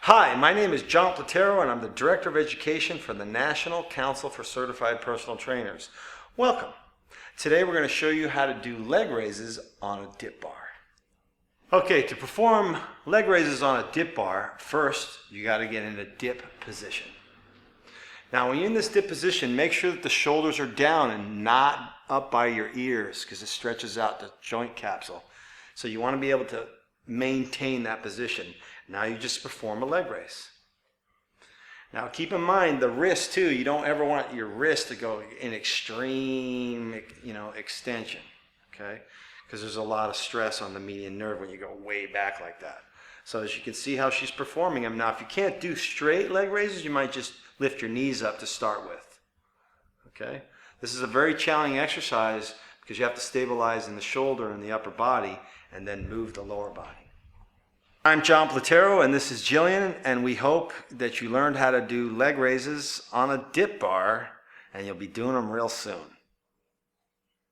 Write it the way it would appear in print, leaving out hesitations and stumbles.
Hi, my name is John Platero and I'm the Director of Education for the National Council for Certified Personal Trainers. Welcome. Today we're going to show you how to do leg raises on a dip bar. Okay, to perform leg raises on a dip bar, first you got to get in a dip position. Now when you're in this dip position, make sure that the shoulders are down and not up by your ears because it stretches out the joint capsule. So you want to be able to maintain that position. Now you just perform a leg raise. Now keep in mind the wrist too. You don't ever want your wrist to go in extreme, extension, okay? Because there's a lot of stress on the median nerve when you go way back like that. So as you can see how she's performing them. Now if you can't do straight leg raises, you might just lift your knees up to start with, okay? This is a very challenging exercise because you have to stabilize in the shoulder and the upper body and then move the lower body. I'm John Platero and this is Jillian, and we hope that you learned how to do leg raises on a dip bar and you'll be doing them real soon.